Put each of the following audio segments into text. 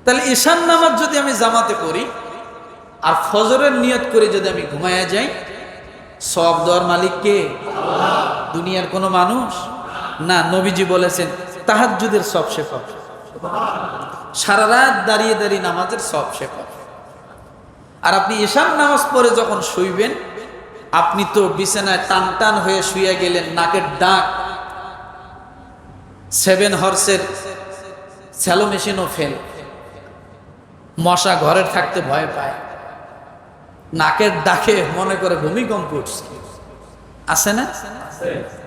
তাহলে ঈশান নামাজ যদি আমি জামাতে পড়ি আর ফজরের নিয়ত করে যদি আমি ঘুমায়া যাই, সওয়াব দেওয়ার মালিক কে? দুনিয়ার কোনো মানুষ না। নবীজি বলেছেন তাহাজ্জুদের সব সে পাবে, সারা রাত দাঁড়িয়ে দাঁড়িয়ে নামাজের সব সে পাবে। আর আপনি ঈশান নামাজ পড়ে যখন শুইবেন, আপনি তো বিছানায় টান টান হয়ে শুয়ে গেলেন, নাকের ডাক 7 হর্সের স্যালো মেশিনও ফেল, মশা ঘরে থাকতে ভয় পায়, নাকের ডাকে মনে করে ভূমিকম্প উঠছে, আছে না?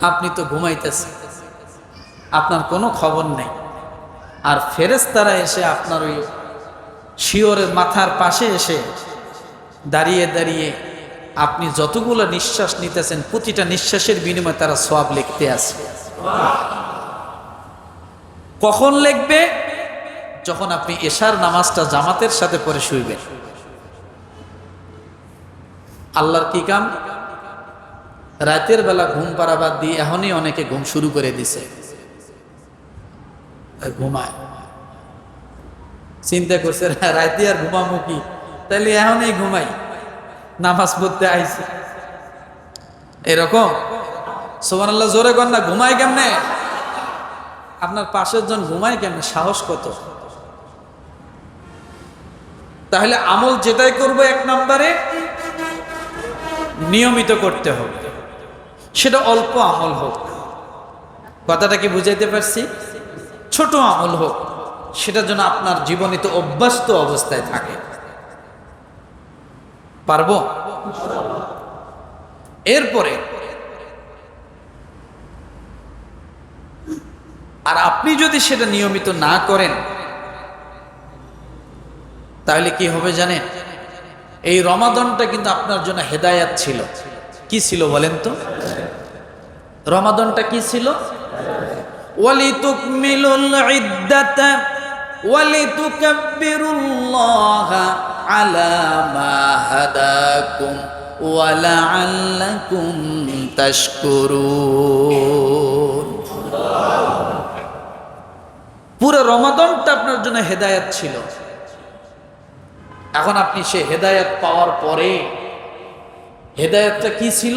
আপনি তো ঘুমাইতেছেন, আপনার কোনো খবর নেই। আর ফেরেশতারা এসে আপনার ওই শিওরের মাথার পাশে এসে দাঁড়িয়ে দাঁড়িয়ে আপনি যতগুলো নিঃশ্বাস নিতেছেন প্রতিটা নিঃশ্বাসের বিনিময়ে তারা সওয়াব লিখতে আছে। কখন লিখবে? যখন আপনি এশার নামাজটা জামাতের সাথে পড়ে শুইবেন। আল্লাহর কি কাম, রাতের বেলা ঘুম পাড়া বাদ দিয়ে এখনই অনেকে ঘুম শুরু করে দিছে, ঘুমায়, চিন্তা করছে রাতে আর ঘুমামো কি, তাইলে এখনই ঘুমাই, নামাজ পড়তে আইছে। এরকম সুবহানাল্লাহ জোরে কর না। ঘুমায় কেমনে? আপনার পাশের জন ঘুমায় কেমনে? সাহস কত? তাহলে আমল যেটাই করবো 1 নম্বরে নিয়মিত করতে হবে, সেটা অল্প আমল হোক, কথাটা কি বুঝাইতে পারছি? ছোট আমল হোক, সেটা যেন আপনার জীবনীতে অভ্যস্ত অবস্থায় থাকে। পারবো? এরপরে আর আপনি যদি সেটা নিয়মিত না করেন তাহলে কি হবে জানেন? এই রমাদানটা কিন্তু আপনার জন্য হেদায়াত ছিল। কি ছিল বলেন তো? রমাদানটা কি ছিল? ওয়ালিতুকমিলুল ইদ্দাতা ওয়ালিতুকাব্বিরুল্লাহা আলা মা হাদাকুম ওয়া লাআল্লাকুম তাশকুরুন। পুরো রমাদানটা আপনার জন্য হেদায়াত ছিল। এখন আপনি সে হেদায়াত পাওয়ার পরে, হেদায়াতটা কি ছিল?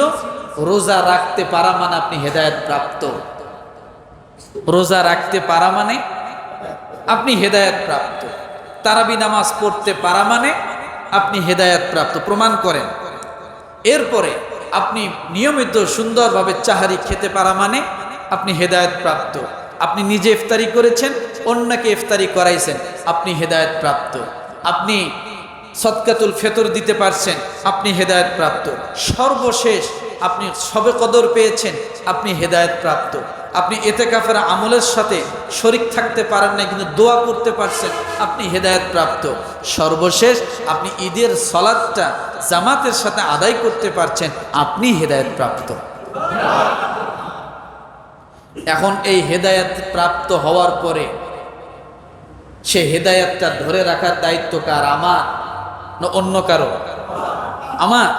রোজা রাখতে পারা মানে আপনি হেদায়াত প্রাপ্ত। রোজা রাখতে পারা মানে আপনি হেদায়াত প্রাপ্ত। তারাবি নামাজ পড়তে পারা মানে আপনি হেদায়াত প্রাপ্ত। প্রমাণ করেন। এরপরে আপনি নিয়মিত সুন্দরভাবে চাহারি খেতে পারা মানে আপনি হেদায়াত প্রাপ্ত। আপনি নিজে ইফতারি করেছেন, অন্যকে ইফতারি করাইছেন, আপনি হেদায়াত প্রাপ্ত। আপনি সদকাতুল ফিতর দিতে পারছেন, আপনি হেদায়েত প্রাপ্ত। সর্বশেষ আপনি সবে কদর পেয়েছেন, আপনি হেদায়েত প্রাপ্ত। আপনি ইতিকাফের আমলের সাথে শরীক থাকতে পারেন না কিন্তু দোয়া করতে পারছেন, আপনি হেদায়েত প্রাপ্ত। সর্বশেষ আপনি ঈদের সালাতটা জামাতের সাথে আদায় করতে পারছেন, আপনি হেদায়েত প্রাপ্ত। এখন এই হেদায়েত প্রাপ্ত হওয়ার পরে সে হেদায়েতটা ধরে রাখার দায়িত্ব কার? আমার না অন্য কারো? আমার।